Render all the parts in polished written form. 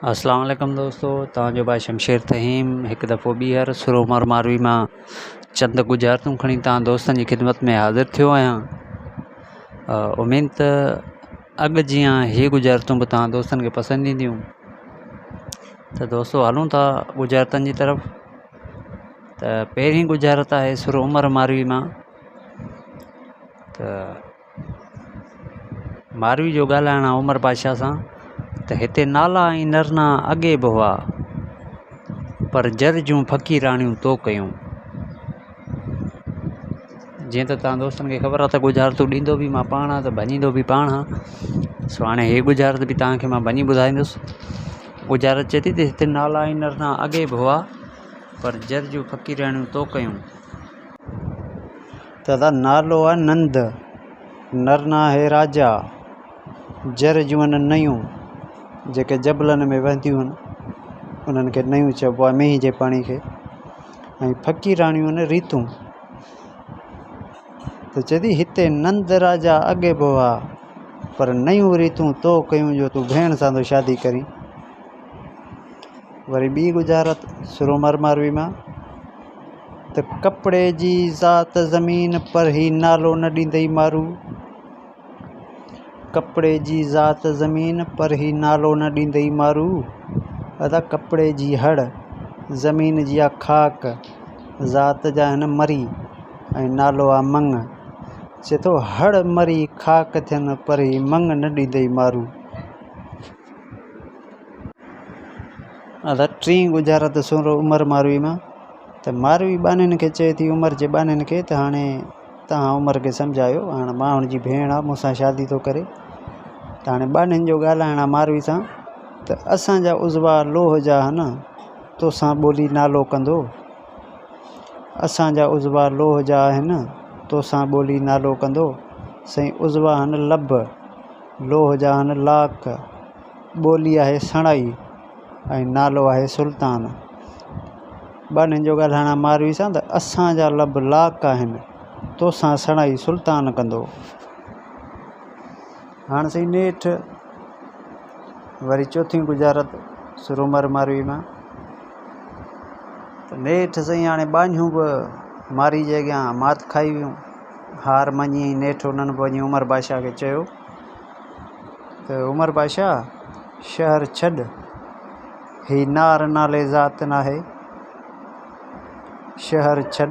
अस्सलाम वालेकुम दोस्तों, तव्हांजो भाई शमशेर तहीम हिकु दफ़ो ॿीहर सुरोमर मारवी मां चंद गुज़ारितूं खणी तव्हां दोस्तनि जी ख़िदमत में हाज़िर थियो आहियां। उमेद त अॻु जीअं हीअ गुज़ारितूं बि तव्हां दोस्तनि खे पसंदि ईंदियूं। त दोस्तों हलूं था गुज़ारितनि जी तरफ़। त पहिरीं गुज़ारत आहे सुरोमर मारवी मां। त मारवी जो ॻाल्हाइणु आहे उमर बादशाह सां। त हिते नाला ऐं नरना अॻे बि हुआ, पर जर जूं फ़क़ीराणियूं तो कयूं। जीअं त तव्हां दोस्तनि खे ख़बर आहे त गुज़ारतूं ॾींदो बि मां पाण आहे त भञींदो बि पाण आहे। सो हाणे हे गुज़ारत बि तव्हांखे मां भञी ॿुधाईंदुसि। गुज़ारत चए थी त हिते नाला ऐं नरना अॻे बि हुआ, पर जर जूं फ़क़ीराणियूं तो कयूं। त नालो आहे नंद, नरना आहे राजा, जर जूं आहिनि नयूं जेके जबलनि में वहंदियूं आहिनि उन्हनि खे नयूं चइबो आहे, मींहं जे पाणी खे। ऐं फ़क़ीराणियूं आहिनि रीतूं। त चए थी हिते नंद राजा अॻे बि हुआ, पर नयूं रीतूं तो कयूं जो तूं भेण सां थो शादी करी। वरी ॿी गुज़ारत सुरोमर मारवी मां। त कपिड़े जी ज़ात ज़मीन पर ही नालो न ॾींदई मारू। कपिड़े जी ज़ात ज़मीन पर ही नालो न ॾींदई मारू। अदा कपिड़े जी हड़, ज़मीन जी आहे खाक, ज़ात जा आहिनि मरी ऐं नालो आहे मंग। चए थो हड़ मरी खाक थियनि पर ही मंग न ॾींदई मारू। अदा टी गुज़ारत उमर मारवी मां। त मारवी बानियुनि खे चए थी, उमर जे बानियुनि खे, त हाणे तव्हां उमर खे सम्झायो, हाणे मां हुनजी भेण आहे, मूंसां शादी थो करे। त हाणे बानियुनि जो ॻाल्हाइणु आहे मारवी सां। त असांजा उज़वा लोह जा आहिनि, तोसां ॿोली नालो कंदो। असांजा उज़वा लोह जा आहिनि, तोसां ॿोली नालो कंदो। साईं उज़वा आहिनि लब, लोह जा आहिनि लाख, ॿोली आहे सणाई ऐं नालो आहे सुल्तान। बानियुनि जो ॻाल्हाइणु आहे मारवी सां। त असांजा लब लाख आहिनि, तोसां सणाई सुल्तान कंदो। हाणे साईं नेठि वरी चौथी गुज़ारत सुरोमर मारवी मां। त नेठि साईं हाणे बानियूं बि मारी जे अॻियां मात खाई वियूं, हार मञी। नेठि उन्हनि बि वञी उमर बादशाह खे चयो त उमर बादशाह शहर छॾ, ही नार नाले ज़ात नाहे। शहर छॾ,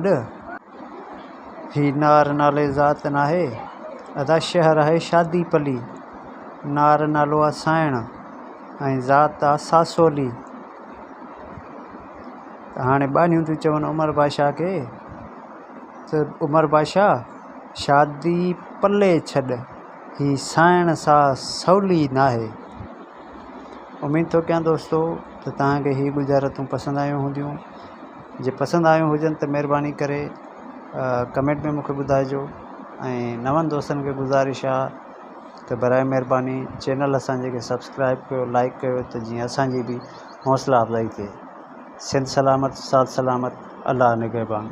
ही नार नाले ज़ात नाहे। अदा शहर आहे शादी पली, नार नालो आहे साइण ऐं ज़ात आहे सासोली। त हाणे बानियूं थियूं चवनि उमर बादशाह खे त उमर बादशाह शादी पले छॾ, ही साइण सां सवली नाहे। उमेद थो कयां दोस्तों त तव्हांखे हीअ गुज़ारतूं पसंदि आयूं हूंदियूं। जे पसंदि आयूं हुजनि त महिरबानी करे कमेंट में मूंखे ॿुधाइजो। ऐं नवनि दोस्तनि खे गुज़ारिश आहे त बराए महिरबानी चैनल असांजे खे सब्सक्राइब कयो, लाइक कयो, त जीअं असांजी बि हौसला अफ़ज़ाई थिए। सिंध सलामत, साथ सलामत, अल्लाह निगहबान।